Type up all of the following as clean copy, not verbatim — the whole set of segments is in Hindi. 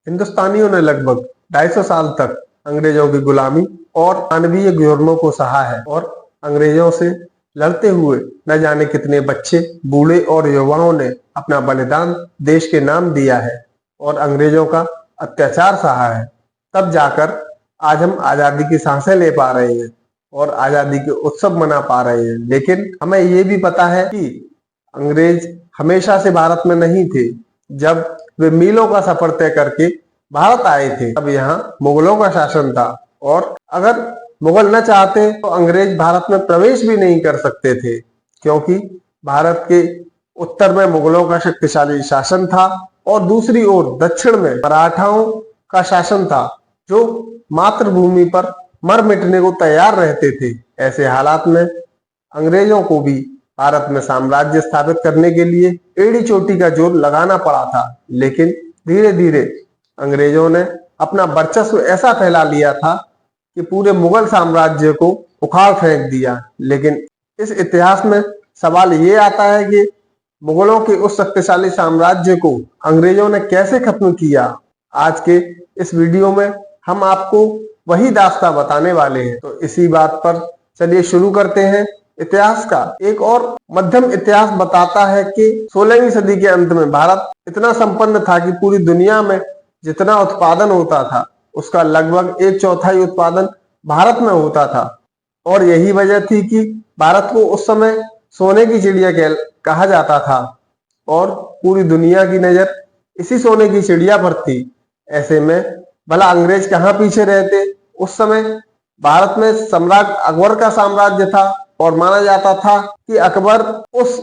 हिंदुस्तानियों ने लगभग 250 साल तक अंग्रेजों की गुलामी और मानवीय जुर्मों को सहा है और अंग्रेजों से लड़ते हुए न जाने कितने बच्चे, बूढ़े और युवाओं ने अपना बलिदान देश के नाम दिया है और अंग्रेजों का अत्याचार सहा है। तब जाकर आज हम आजादी की सांसें ले पा रहे हैं और आजादी के उत्सव मना पा रहे हैं। लेकिन हमें ये भी पता है कि अंग्रेज हमेशा से भारत में नहीं थे। जब वे मीलों का सफर तय करके भारत आए थे तब यहाँ मुगलों का शासन था और अगर मुगल न चाहते तो अंग्रेज भारत में प्रवेश भी नहीं कर सकते थे, क्योंकि भारत के उत्तर में मुगलों का शक्तिशाली शासन था और दूसरी ओर दक्षिण में मराठाओं का शासन था, जो मातृभूमि पर मर मिटने को तैयार रहते थे। ऐसे हालात में अंग्रेजों को भी भारत में साम्राज्य स्थापित करने के लिए एड़ी चोटी का जोर लगाना पड़ा था। लेकिन धीरे धीरे अंग्रेजों ने अपना वर्चस्व ऐसा फैला लिया था कि पूरे मुगल साम्राज्य को उखाड़ फेंक दिया। लेकिन इस इतिहास में सवाल ये आता है कि मुगलों के उस शक्तिशाली साम्राज्य को अंग्रेजों ने कैसे खत्म किया। आज के इस वीडियो में हम आपको वही दास्तां बताने वाले हैं। तो इसी बात पर चलिए शुरू करते हैं। इतिहास का एक और मध्यम इतिहास बताता है कि 16वीं सदी के अंत में भारत इतना संपन्न था कि पूरी दुनिया में जितना उत्पादन होता था उसका लगभग 1/4 उत्पादन भारत में होता था। और यही वजह थी कि भारत को उस समय सोने की चिड़िया कहा जाता था और पूरी दुनिया की नजर इसी सोने की चिड़िया पर थी। ऐसे में भला अंग्रेज कहाँ पीछे रहते। उस समय भारत में सम्राट अकबर का साम्राज्य था और माना जाता था कि अकबर उस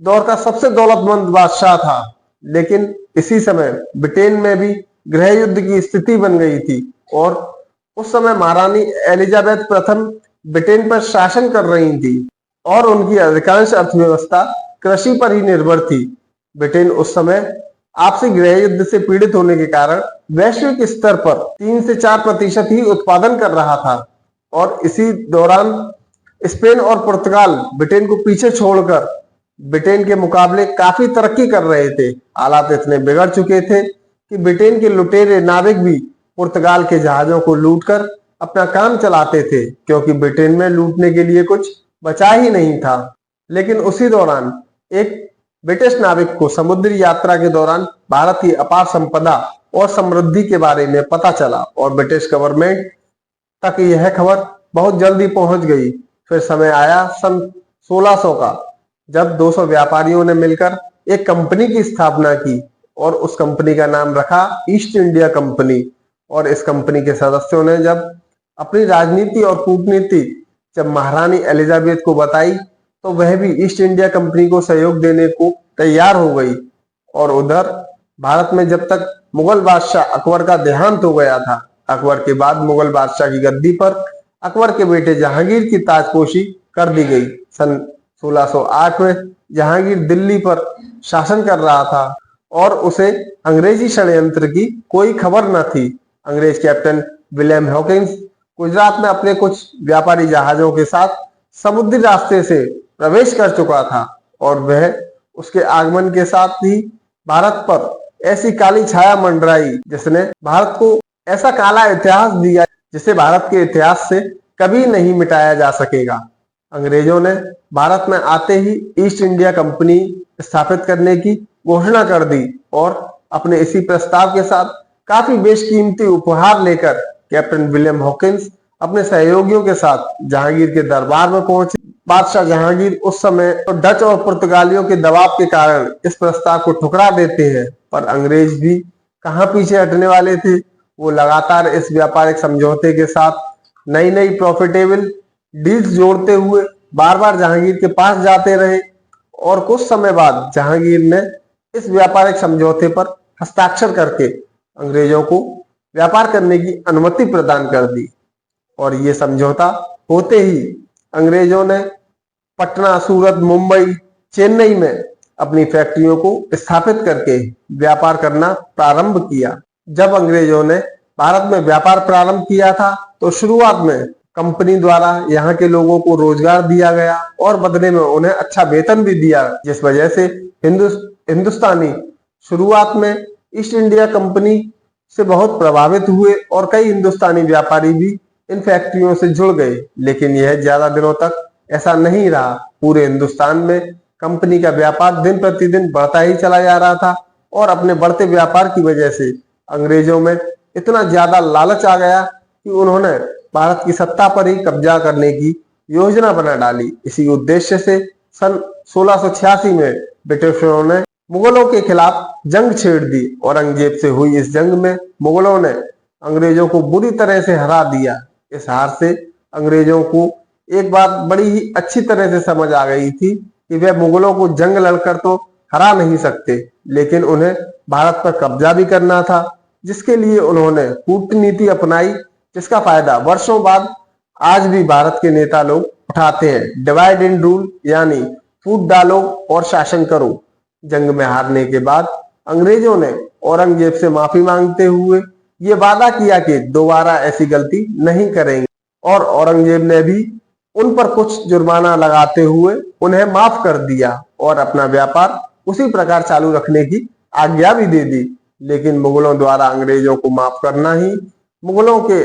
दौर का सबसे दौलतमंद बादशाह था। लेकिन इसी समय ब्रिटेन में भी गृह युद्ध की स्थिति बन गई थी और उस समय महारानी एलिजाबेथ प्रथम ब्रिटेन पर शासन कर रही थी और उनकी अधिकांश अर्थव्यवस्था कृषि पर ही निर्भर थी। ब्रिटेन उस समय आपसी गृह युद्ध से पीड़ित होने के कारण वैश्विक स्तर पर 3 से 4% ही उत्पादन कर रहा था और इसी दौरान स्पेन और पुर्तगाल ब्रिटेन को पीछे छोड़कर ब्रिटेन के मुकाबले काफी तरक्की कर रहे थे। हालात इतने बिगड़ चुके थे कि ब्रिटेन के लुटेरे नाविक भी पुर्तगाल के जहाजों को लूटकर अपना काम चलाते थे, क्योंकि ब्रिटेन में लूटने के लिए कुछ बचा ही नहीं था। लेकिन उसी दौरान एक ब्रिटिश नाविक को समुद्री यात्रा के दौरान भारत की अपार संपदा और समृद्धि के बारे में पता चला और ब्रिटिश गवर्नमेंट तक यह खबर बहुत जल्दी पहुंच गई। फिर समय आया सन 1600 का, जब 200 व्यापारियों ने मिलकर एक कंपनी की स्थापना की और उस कंपनी का नाम रखा ईस्ट इंडिया कंपनी। और इस कंपनी के सदस्यों ने जब अपनी राजनीति और कूटनीति जब महारानी एलिजाबेथ को बताई तो वह भी ईस्ट इंडिया कंपनी को सहयोग देने को तैयार हो गई। और उधर भारत में जब तक मुगल बादशाह अकबर का देहांत हो गया था, अकबर के बाद मुगल बादशाह की गद्दी पर अकबर के बेटे जहांगीर की ताजपोशी कर दी गई। सन 1608 में जहांगीर दिल्ली पर शासन कर रहा था और उसे अंग्रेजी षड्यंत्र की कोई खबर न थी। अंग्रेज कैप्टन विलियम हॉकिंस गुजरात में अपने कुछ व्यापारी जहाजों के साथ समुद्री रास्ते से प्रवेश कर चुका था और वह उसके आगमन के साथ ही भारत पर ऐसी काली छाया मंडराई जिसने भारत को ऐसा काला इतिहास दिया जिसे भारत के इतिहास से कभी नहीं मिटाया जा सकेगा। अंग्रेजों ने भारत में आते ही ईस्ट इंडिया कंपनी स्थापित करने की घोषणा कर दी और अपने इसी प्रस्ताव के साथ काफी बेशकीमती उपहार लेकर कैप्टन विलियम हॉकिंस अपने सहयोगियों के साथ जहांगीर के दरबार में पहुंचे। बादशाह जहांगीर उस समय तो डच और पुर्तगालियों के दबाव के कारण इस प्रस्ताव को ठुकरा देते हैं, पर अंग्रेज भी कहां पीछे हटने वाले थे। वो लगातार इस व्यापारिक समझौते के साथ नई नई प्रॉफिटेबल डील्स जोड़ते हुए बार बार जहांगीर के पास जाते रहे और कुछ समय बाद जहांगीर ने इस व्यापारिक समझौते पर हस्ताक्षर करके अंग्रेजों को व्यापार करने की अनुमति प्रदान कर दी। और ये समझौता होते ही अंग्रेजों ने पटना, सूरत, मुंबई, चेन्नई में अपनी फैक्ट्रियों को स्थापित करके व्यापार करना प्रारंभ किया। जब अंग्रेजों ने भारत में व्यापार प्रारंभ किया था तो शुरुआत में कंपनी द्वारा यहाँ के लोगों को रोजगार दिया गया और बदले में उन्हें अच्छा वेतन भी दिया, जिस वजह से हिंदुस्तानी शुरुआत में ईस्ट इंडिया कंपनी से बहुत प्रभावित हुए और कई हिंदुस्तानी व्यापारी भी इन फैक्ट्रियों से जुड़ गए। लेकिन यह ज्यादा दिनों तक ऐसा नहीं रहा। पूरे हिंदुस्तान में कंपनी का व्यापार दिन प्रतिदिन बढ़ता ही चला जा रहा था और अपने बढ़ते व्यापार की वजह से अंग्रेजों में इतना ज्यादा लालच आ गया कि उन्होंने भारत की सत्ता पर ही कब्जा करने की योजना बना डाली। इसी उद्देश्य से सन 1686 में ब्रिटिशरों ने मुगलों के खिलाफ जंग छेड़ दी। औरंगजेब से हुई इस जंग में मुगलों ने अंग्रेजों को बुरी तरह से हरा दिया। इस हार से अंग्रेजों को एक बात बड़ी ही अच्छी तरह से समझ आ गई थी कि वे मुगलों को जंग लड़कर तो हरा नहीं सकते, लेकिन उन्हें भारत पर कब्जा भी करना था, जिसके लिए उन्होंने कूटनीति अपनाई, जिसका फायदा वर्षों बाद आज भी भारत के नेता लोग उठाते हैं। डिवाइड एंड रूल, यानी फूट डालो और शासन करो। जंग में हारने के बाद अंग्रेजों ने औरंगजेब से माफी मांगते हुए ये वादा किया कि दोबारा ऐसी गलती नहीं करेंगे और औरंगजेब ने भी उन पर कुछ जुर्माना लगाते हुए उन्हें माफ कर दिया और अपना व्यापार उसी प्रकार चालू रखने की आज्ञा भी दे दी। लेकिन मुगलों द्वारा अंग्रेजों को माफ करना ही मुगलों के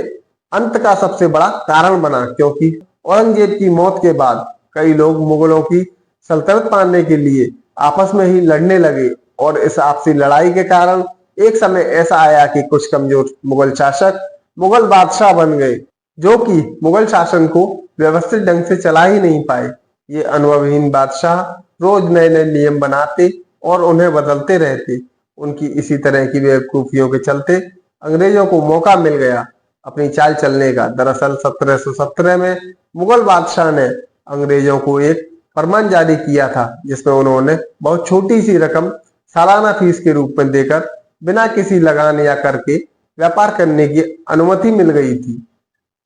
अंत का सबसे बड़ा कारण बना, क्योंकि औरंगजेब की मौत के बाद कई लोग मुगलों की सल्तनत पाने के लिए आपस में ही लड़ने लगे और इस आपसी लड़ाई के कारण एक समय ऐसा आया कि कुछ कमजोर मुगल शासक मुगल बादशाह बन गए, जो कि मुगल शासन को व्यवस्थित ढंग से चला ही नहीं पाए। ये अनुभवहीन बादशाह रोज नए नए नियम बनाते और उन्हें बदलते रहते। उनकी इसी तरह की बेवकूफियों के चलते अंग्रेजों को मौका मिल गया अपनी चाल चलने का। दरअसल 1717 में मुगल बादशाह ने अंग्रेजों को एक फरमान जारी किया था, जिसमें उन्होंने बहुत छोटी सी रकम सालाना फीस के रूप में देकर बिना किसी लगान या कर के व्यापार करने की अनुमति मिल गई थी।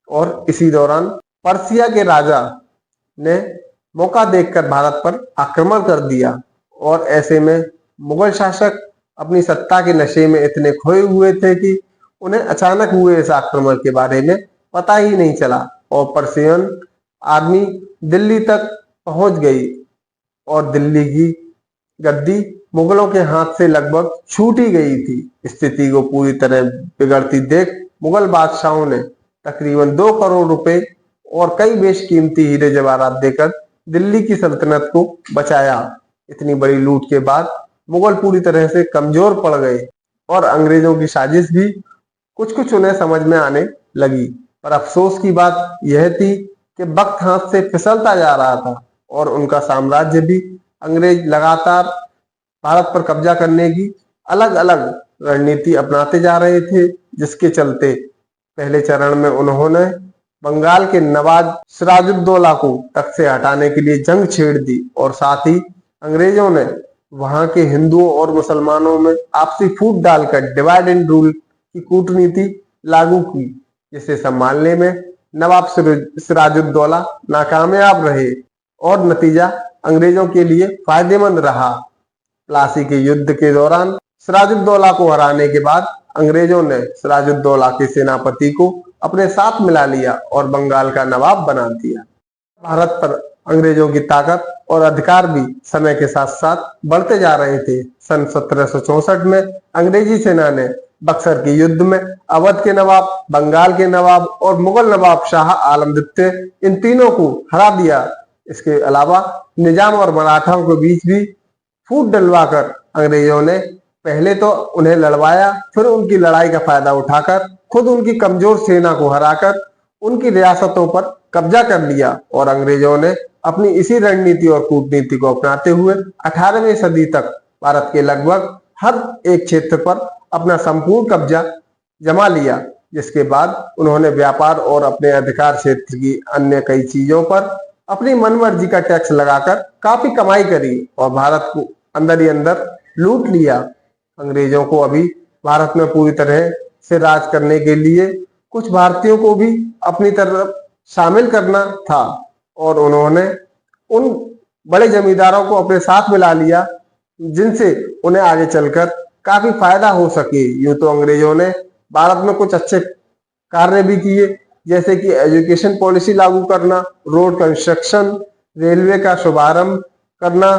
और इसी दौरान पर्सिया के राजा ने मौका देखकर भारत पर आक्रमण कर दिया और ऐसे में मुगल शासक अपनी सत्ता के नशे में इतने खोए हुए थे कि उन्हें अचानक हुए इस आक्रमण के बारे में पता ही नहीं चला और पर्शियन आर्मी दिल्ली तक पहुंच गई और दिल्ली की गद्दी मुगलों के हाथ से लगभग छूट ही गई थी। स्थिति को पूरी तरह बिगड़ती देख मुगल बादशाहों ने तकरीबन 2 करोड़ रुपए और कई बेशकीमती हीरे जवाहरात देकर दिल्ली की सल्तनत को बचाया। इतनी बड़ी लूट के बाद मुगल पूरी तरह से कमजोर पड़ गए और अंग्रेजों की साजिश भी कुछ कुछ उन्हें समझ में आने लगी। पर अफसोस की बात यह थी कि वक्त हाथ से फिसलता जा रहा था और उनका साम्राज्य भी अंग्रेज लगातार भारत पर कब्जा करने की अलग अलग रणनीति अपनाते जा रहे थे, जिसके चलते पहले चरण में उन्होंने बंगाल के नवाब सिराजुद्दौला को तख्त से हटाने के लिए जंग छेड़ दी और साथ ही अंग्रेजों ने वहां के हिंदुओं और मुसलमानों में आपसी फूट डालकर डिवाइड एंड रूल की कूटनीति लागू की, जिसे संभालने में नवाब सिराजुद्दौला नाकामयाब रहे और नतीजा अंग्रेजों के लिए फायदेमंद रहा। प्लासी के युद्ध के दौरान सिराजुद्दौला को हराने के बाद अंग्रेजों ने सिराजुद्दौला के सेनापति को अपने साथ मिला लिया और बंगाल का नवाब बना दिया। भारत पर अंग्रेजों की ताकत और अधिकार भी समय के साथ साथ बढ़ते जा रहे थे। सन 1764 में अंग्रेजी सेना ने बक्सर के युद्ध में अवध के नवाब, बंगाल के नवाब और मुगल नवाब शाह आलम द्वितीय, इन तीनों को हरा दिया। इसके अलावा निजाम और मराठाओं के बीच भी फूट डलवाकर अंग्रेजों ने पहले तो उन्हें लड़वाया, फिर उनकी लड़ाई का फायदा उठाकर खुद उनकी कमजोर सेना को हराकर उनकी रियासतों पर कब्जा कर लिया और अंग्रेजों ने अपनी इसी रणनीति और कूटनीति को अपनाते हुए 18वीं सदी तक भारत के लगभग हर एक क्षेत्र पर अपना संपूर्ण कब्जा जमा लिया, जिसके बाद उन्होंने व्यापार और अपने अधिकार क्षेत्र की अन्य कई चीजों पर अपनी मनमर्जी का टैक्स लगाकर काफी कमाई करी और भारत को अंदर ही अंदर लूट लिया। अंग्रेजों को अभी भारत में पूरी तरह से राज करने के लिए कुछ भारतीयों को भी अपनी तरफ शामिल करना था और उन्होंने उन बड़े जमींदारों को अपने साथ मिला लिया, जिनसे उन्हें आगे चलकर काफी फायदा हो सके। यूं तो अंग्रेजों ने भारत में कुछ अच्छे कार्य भी किए, जैसे कि एजुकेशन पॉलिसी लागू करना, रोड कंस्ट्रक्शन, रेलवे का शुभारंभ करना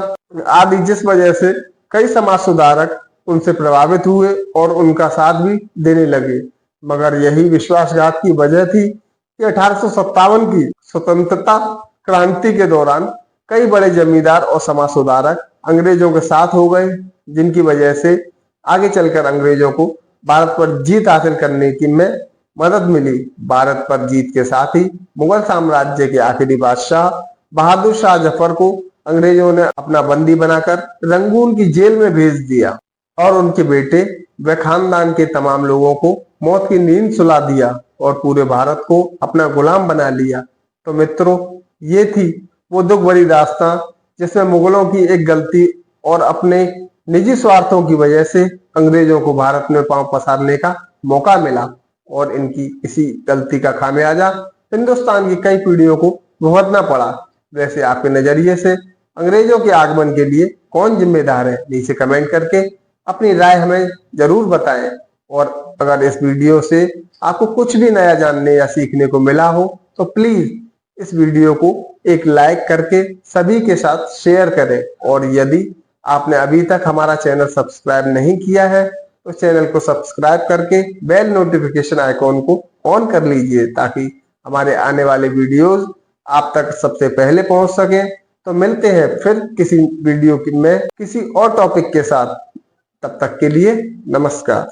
आदि, जिस वजह से कई समाज सुधारक उनसे प्रभावित हुए और उनका साथ भी देने लगे। मगर यही विश्वासघात की वजह थी कि 1857 की स्वतंत्रता क्रांति के दौरान कई बड़े जमींदार और समाज सुधारक अंग्रेजों के साथ हो गए, जिनकी वजह से आगे चलकर अंग्रेजों को भारत पर जीत हासिल करने की में मदद मिली। भारत पर जीत के साथ ही मुगल साम्राज्य के आखिरी बादशाह बहादुर शाह जफर को अंग्रेजों ने अपना बंदी बनाकर रंगून की जेल में भेज दिया और उनके बेटे व खानदान के तमाम लोगों को मौत की नींद सुला दिया और पूरे भारत को अपना गुलाम बना लिया। तो मित्रों, ये थी वो दुख भरी दास्तां जिसमें मुगलों की एक गलती और अपने निजी स्वार्थों की वजह से अंग्रेजों को भारत में पांव पसारने का मौका मिला और इनकी इसी गलती का खामियाजा हिंदुस्तान की कई पीढ़ियों को भुगतना पड़ा। वैसे आपके नजरिए से अंग्रेजों के आगमन के लिए कौन जिम्मेदार है? नीचे कमेंट करके अपनी राय हमें जरूर बताएं। और अगर इस वीडियो से आपको कुछ भी नया जानने या सीखने को मिला हो तो प्लीज इस वीडियो को एक लाइक करके सभी के साथ शेयर करें। और यदि आपने अभी तक हमारा चैनल सब्सक्राइब नहीं किया है तो चैनल को सब्सक्राइब करके बेल नोटिफिकेशन आइकॉन को ऑन कर लीजिए ताकि हमारे आने वाले वीडियोस आप तक सबसे पहले पहुंच सके। तो मिलते हैं फिर किसी वीडियो में किसी और टॉपिक के साथ। तब तक के लिए नमस्कार।